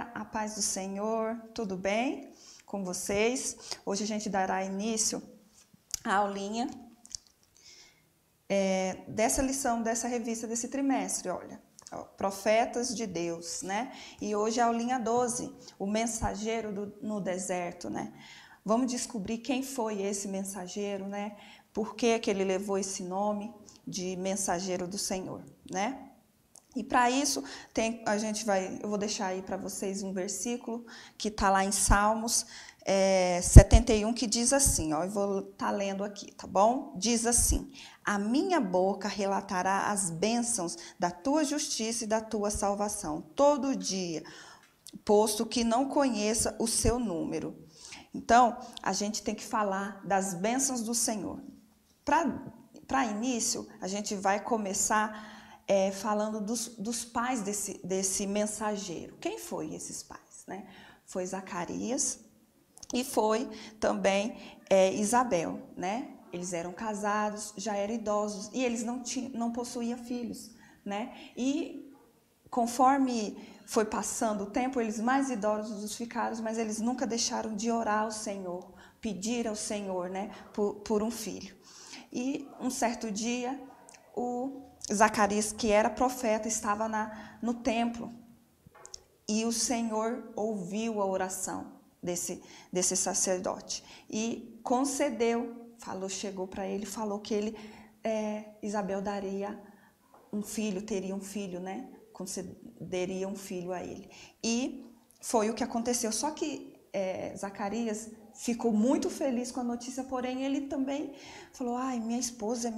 dia, a paz do Senhor, tudo bem com vocês? Hoje a gente dará início à aulinha dessa lição, dessa revista desse trimestre, olha, Profetas de Deus, né? E hoje é a aulinha 12, o mensageiro no deserto, né? Vamos descobrir quem foi esse mensageiro, né? Por que que ele levou esse nome de mensageiro do Senhor, né? E para isso, eu vou deixar aí para vocês um versículo que está lá em Salmos 71, que diz assim, ó, eu vou estar lendo aqui, tá bom? Diz assim: a minha boca relatará as bênçãos da tua justiça e da tua salvação, todo dia, posto que não conheça o seu número. Então, a gente tem que falar das bênçãos do Senhor. Para início, a gente vai começar falando dos pais desse mensageiro. Quem foi esses pais, né? Foi Zacarias e foi também Isabel, né? Eles eram casados, já eram idosos e eles não possuíam filhos, né? E conforme foi passando o tempo, eles mais idosos ficaram, mas eles nunca deixaram de orar ao Senhor, pedir ao Senhor, né, por um filho. E um certo dia, o Zacarias, que era profeta, estava no templo e o Senhor ouviu a oração desse sacerdote e concedeu, chegou para ele, falou que Isabel daria um filho, teria um filho, né? Concederia um filho a ele. E foi o que aconteceu. Só que Zacarias ficou muito feliz com a notícia, porém ele também falou: ai, minha esposa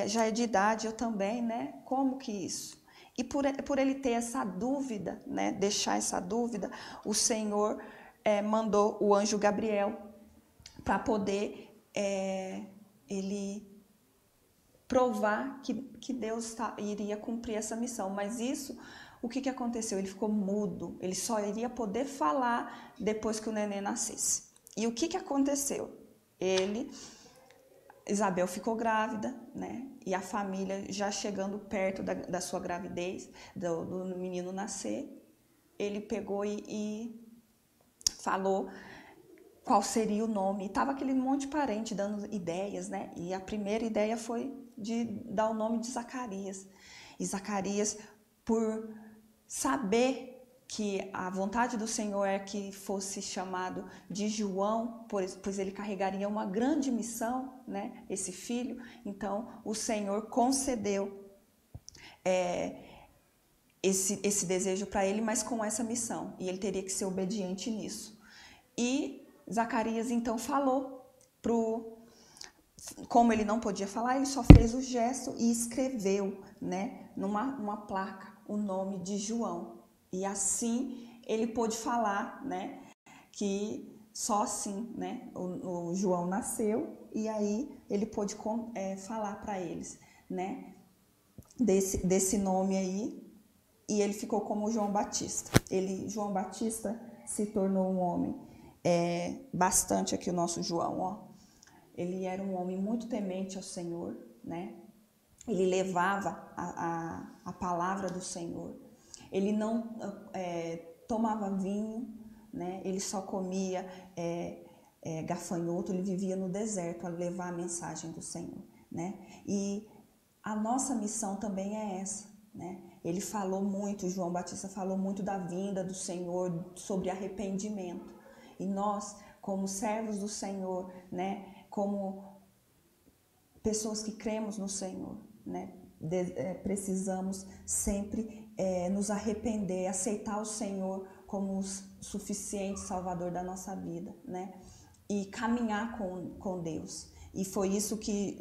já é de idade, eu também, né? Como que isso? E por ele ter essa dúvida, né? Deixar essa dúvida, o Senhor mandou o anjo Gabriel para poder ele provar que Deus iria cumprir essa missão. Mas isso, o que aconteceu? Ele ficou mudo, ele só iria poder falar depois que o neném nascesse. E o que aconteceu? Isabel ficou grávida, né? E a família já chegando perto da sua gravidez, do menino nascer, ele pegou e falou qual seria o nome. E tava aquele monte de parente dando ideias, né? E a primeira ideia foi de dar o nome de Zacarias. E Zacarias, por saber que a vontade do Senhor é que fosse chamado de João, pois ele carregaria uma grande missão, né? Esse filho. Então, o Senhor concedeu esse desejo para ele, mas com essa missão. E ele teria que ser obediente nisso. E Zacarias então falou como ele não podia falar, ele só fez o gesto e escreveu, né, numa placa o nome de João. E assim ele pôde falar, né, que só assim, né, o João nasceu e aí ele pôde falar para eles, né, desse nome aí, e ele ficou como João Batista. João Batista se tornou um homem bastante aqui o nosso João, ó. Ele era um homem muito temente ao Senhor, né? Ele levava a palavra do Senhor. Ele não tomava vinho, né? Ele só comia gafanhoto. Ele vivia no deserto a levar a mensagem do Senhor, né? E a nossa missão também é essa, né? Ele falou muito, João Batista falou muito da vinda do Senhor, sobre arrependimento. E nós, como servos do Senhor, né, como pessoas que cremos no Senhor, né, precisamos sempre nos arrepender, aceitar o Senhor como o suficiente Salvador da nossa vida, né, e caminhar com Deus. E foi isso que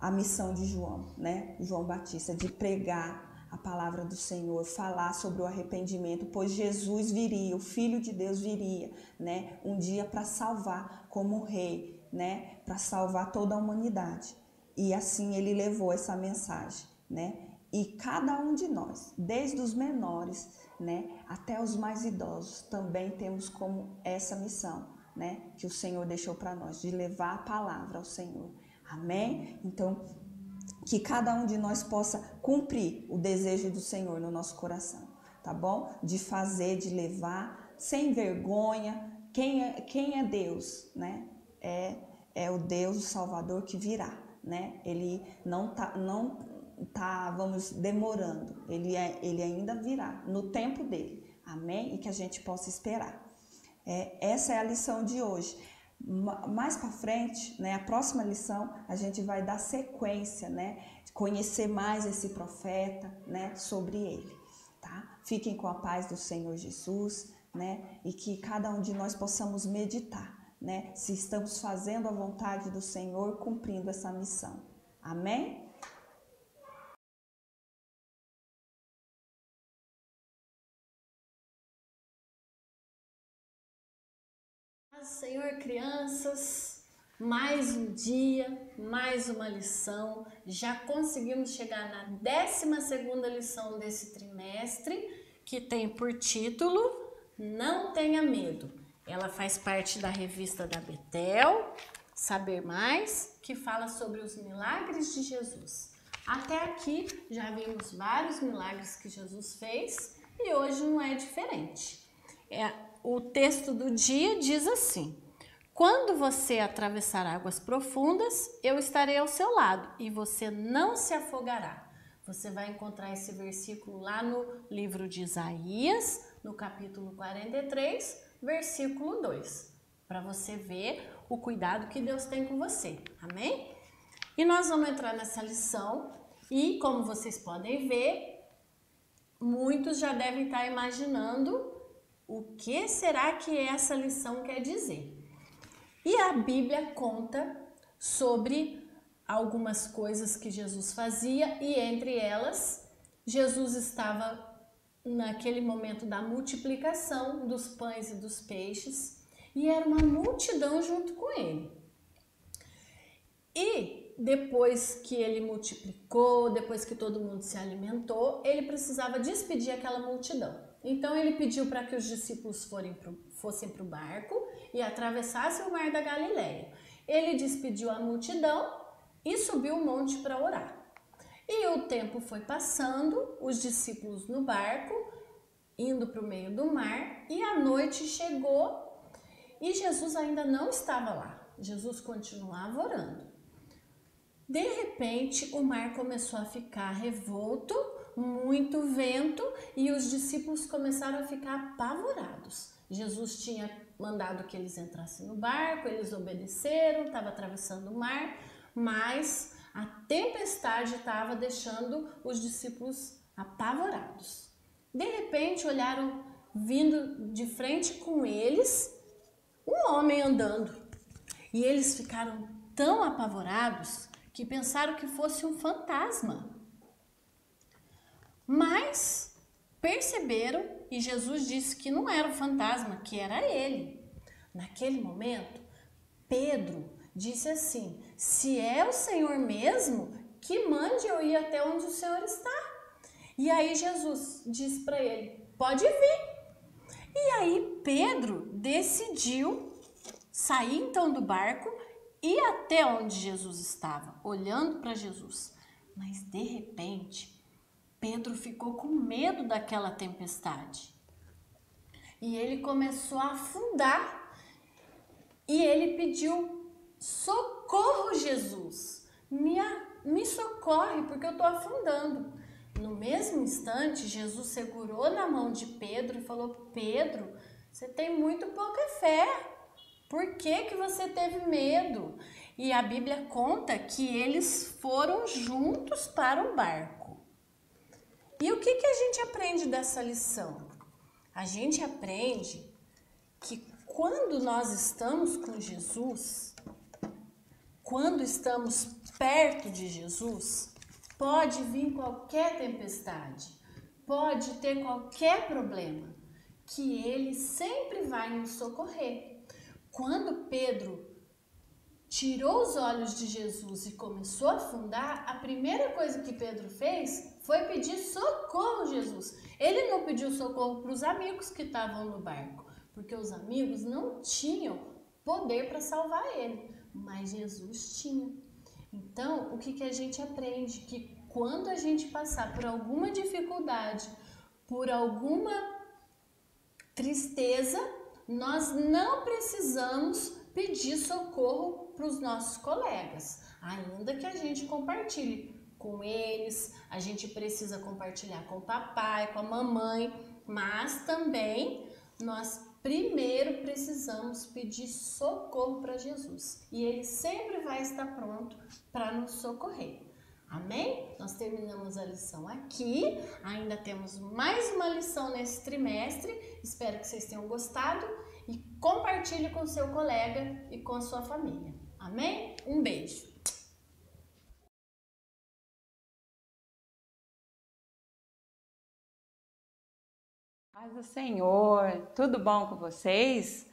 a missão de João, né, João Batista, de pregar a palavra do Senhor, falar sobre o arrependimento, pois Jesus viria, o Filho de Deus viria, né, um dia para salvar como rei, né, para salvar toda a humanidade. E assim ele levou essa mensagem, né? E cada um de nós, desde os menores, né, até os mais idosos, também temos como essa missão, né, que o Senhor deixou para nós, de levar a palavra ao Senhor. Amém? Então, que cada um de nós possa cumprir o desejo do Senhor no nosso coração. tá bom? De fazer, de levar, sem vergonha. Quem é Deus, né? É o Deus, o Salvador que virá, né? Ele não tá, vamos, demorando. Ele ainda virá no tempo dele. Amém? E que a gente possa esperar. Essa é a lição de hoje. Mais para frente, né, a próxima lição, a gente vai dar sequência, né, conhecer mais esse profeta, né, sobre ele, tá? Fiquem com a paz do Senhor Jesus, né, e que cada um de nós possamos meditar, né, se estamos fazendo a vontade do Senhor, cumprindo essa missão. Amém? Senhor, crianças, mais um dia, mais uma lição. Já conseguimos chegar na 12ª lição desse trimestre, que tem por título Não Tenha Medo. Ela faz parte da revista da Betel, Saber Mais, que fala sobre os milagres de Jesus. Até aqui já vimos vários milagres que Jesus fez e hoje não é diferente. O texto do dia diz assim: quando você atravessar águas profundas, eu estarei ao seu lado e você não se afogará. Você vai encontrar esse versículo lá no livro de Isaías, no capítulo 43, versículo 2, para você ver o cuidado que Deus tem com você, amém? E nós vamos entrar nessa lição e, como vocês podem ver, muitos já devem estar imaginando o que será que essa lição quer dizer. E a Bíblia conta sobre algumas coisas que Jesus fazia e entre elas, Jesus estava naquele momento da multiplicação dos pães e dos peixes e era uma multidão junto com ele. E depois que ele multiplicou, depois que todo mundo se alimentou, ele precisava despedir aquela multidão. Então ele pediu para que os discípulos fossem para o barco e atravessassem o mar da Galileia. Ele despediu a multidão e subiu o monte para orar. E o tempo foi passando, os discípulos no barco, indo para o meio do mar, e a noite chegou e Jesus ainda não estava lá. Jesus continuava orando. De repente, o mar começou a ficar revolto, muito vento, e os discípulos começaram a ficar apavorados. Jesus tinha mandado que eles entrassem no barco, eles obedeceram, estava atravessando o mar, mas a tempestade estava deixando os discípulos apavorados. De repente, olharam vindo de frente com eles um homem andando, e eles ficaram tão apavorados que pensaram que fosse um fantasma. Mas perceberam e Jesus disse que não era um fantasma, que era ele. Naquele momento, Pedro disse assim: se é o Senhor mesmo, que mande eu ir até onde o Senhor está. E aí Jesus disse para ele: pode vir. E aí Pedro decidiu sair então do barco e até onde Jesus estava, olhando para Jesus. Mas de repente, Pedro ficou com medo daquela tempestade. E ele começou a afundar. E ele pediu: socorro, Jesus! Me socorre, porque eu estou afundando. No mesmo instante, Jesus segurou na mão de Pedro e falou: Pedro, você tem muito pouca fé. Por que você teve medo? E a Bíblia conta que eles foram juntos para o barco. E o que a gente aprende dessa lição? A gente aprende que quando nós estamos com Jesus, quando estamos perto de Jesus, pode vir qualquer tempestade, pode ter qualquer problema, que Ele sempre vai nos socorrer. Quando Pedro tirou os olhos de Jesus e começou a afundar, a primeira coisa que Pedro fez foi pedir socorro, Jesus. Ele não pediu socorro para os amigos que estavam no barco, porque os amigos não tinham poder para salvar ele, mas Jesus tinha. Então, o que a gente aprende? Que quando a gente passar por alguma dificuldade, por alguma tristeza, nós não precisamos pedir socorro para os nossos colegas, ainda que a gente compartilhe com eles, a gente precisa compartilhar com o papai, com a mamãe, mas também nós primeiro precisamos pedir socorro para Jesus e Ele sempre vai estar pronto para nos socorrer. Amém? Nós terminamos a lição aqui, ainda temos mais uma lição nesse trimestre, espero que vocês tenham gostado e compartilhe com seu colega e com a sua família. Amém? Um beijo! Paz do Senhor, tudo bom com vocês?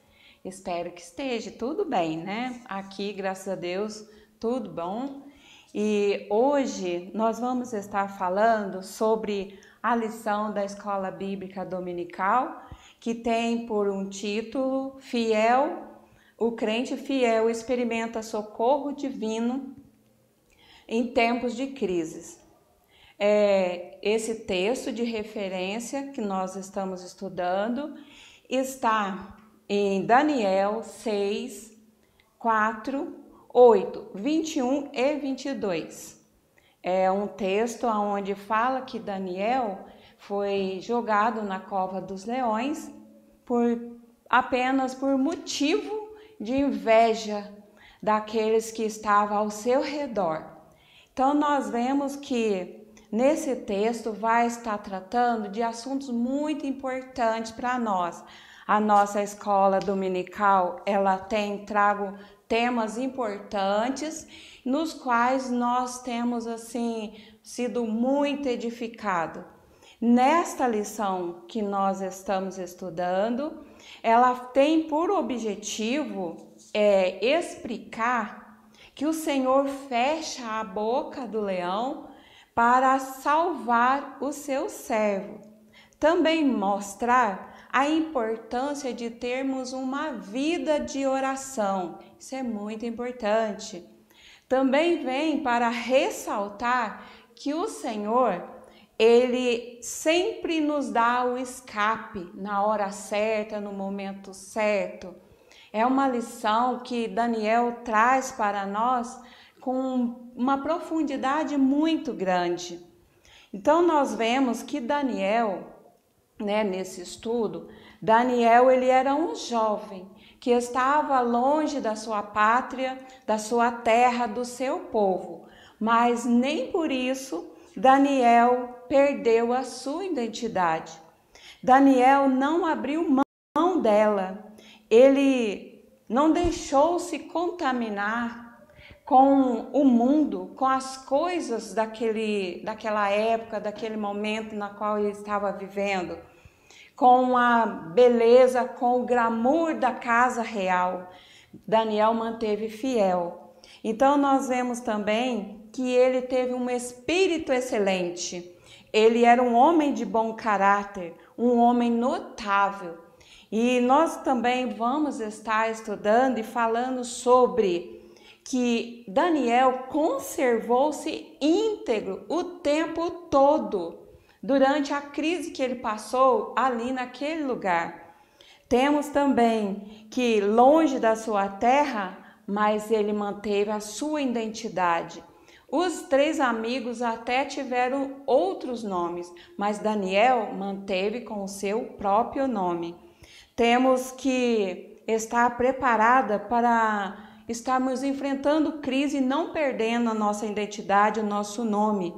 Espero que esteja tudo bem, né? Aqui, graças a Deus, tudo bom. E hoje nós vamos estar falando sobre a lição da Escola Bíblica Dominical, que tem por um título Fiel, o crente fiel experimenta socorro divino em tempos de crises. Esse texto de referência que nós estamos estudando está em Daniel 6, 4, 8, 21 e 22. É um texto onde fala que Daniel foi jogado na cova dos leões apenas por motivo de inveja daqueles que estavam ao seu redor. Então nós vemos que nesse texto vai estar tratando de assuntos muito importantes para nós. A nossa escola dominical, ela tem trago temas importantes nos quais nós temos assim sido muito edificados. Nesta lição que nós estamos estudando, ela tem por objetivo explicar que o Senhor fecha a boca do leão para salvar o seu servo. Também mostrar a importância de termos uma vida de oração. Isso é muito importante. Também vem para ressaltar que o Senhor, Ele sempre nos dá o escape na hora certa, no momento certo. É uma lição que Daniel traz para nós com uma profundidade muito grande. Então nós vemos que Daniel, nesse estudo, Daniel ele era um jovem que estava longe da sua pátria, da sua terra, do seu povo, mas nem por isso Daniel perdeu a sua identidade. Daniel não abriu mão dela, ele não deixou-se contaminar com o mundo, com as coisas daquela época, daquele momento na qual ele estava vivendo, com a beleza, com o glamour da casa real. Daniel manteve fiel. Então nós vemos também que ele teve um espírito excelente. Ele era um homem de bom caráter, um homem notável. E nós também vamos estar estudando e falando sobre que Daniel conservou-se íntegro o tempo todo, durante a crise que ele passou ali naquele lugar. Temos também que longe da sua terra, mas ele manteve a sua identidade. Os 3 amigos até tiveram outros nomes, mas Daniel manteve com o seu próprio nome. Temos que estar preparada para estarmos enfrentando crise e não perdendo a nossa identidade, o nosso nome.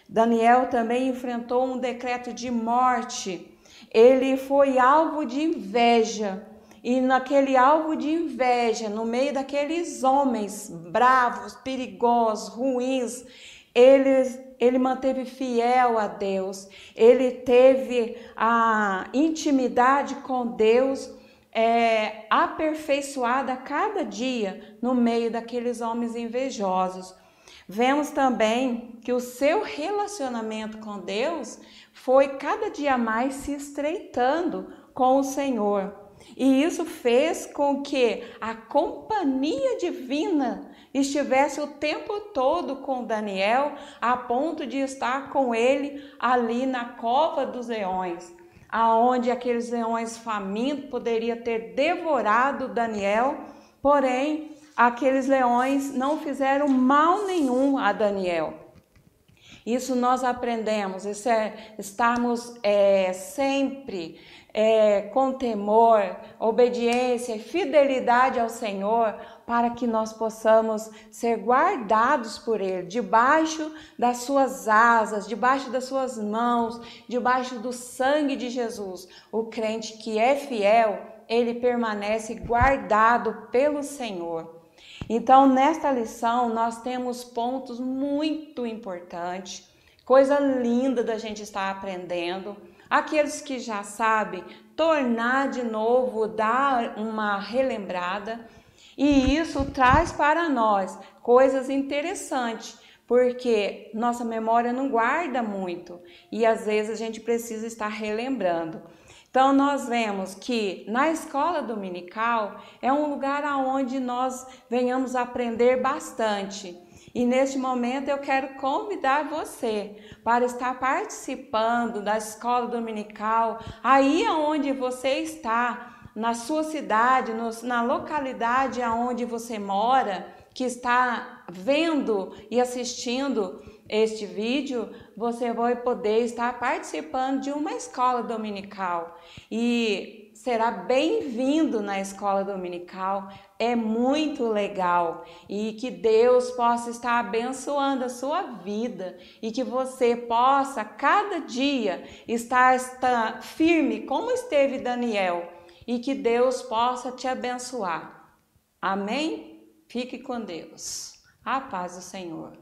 Daniel também enfrentou um decreto de morte. Ele foi alvo de inveja. E naquele alvo de inveja, no meio daqueles homens bravos, perigosos, ruins, ele manteve fiel a Deus. Ele teve a intimidade com Deus aperfeiçoada a cada dia no meio daqueles homens invejosos. Vemos também que o seu relacionamento com Deus foi cada dia mais se estreitando com o Senhor. E isso fez com que a companhia divina estivesse o tempo todo com Daniel, a ponto de estar com ele ali na cova dos leões, aonde aqueles leões famintos poderiam ter devorado Daniel, porém aqueles leões não fizeram mal nenhum a Daniel. Isso nós aprendemos, isso é estarmos sempre com temor, obediência e fidelidade ao Senhor, para que nós possamos ser guardados por Ele, debaixo das suas asas, debaixo das suas mãos, debaixo do sangue de Jesus. O crente que é fiel, ele permanece guardado pelo Senhor. Então, nesta lição, nós temos pontos muito importantes, coisa linda da gente estar aprendendo. Aqueles que já sabem, tornar de novo, dar uma relembrada. E isso traz para nós coisas interessantes, porque nossa memória não guarda muito e às vezes a gente precisa estar relembrando. Então nós vemos que na escola dominical é um lugar onde nós venhamos aprender bastante. E neste momento eu quero convidar você para estar participando da escola dominical, aí onde você está, na sua cidade, na localidade onde você mora, que está vendo e assistindo este vídeo, você vai poder estar participando de uma escola dominical e será bem-vindo na escola dominical. É muito legal e que Deus possa estar abençoando a sua vida e que você possa cada dia estar firme como esteve Daniel e que Deus possa te abençoar. Amém? Fique com Deus. A paz do Senhor.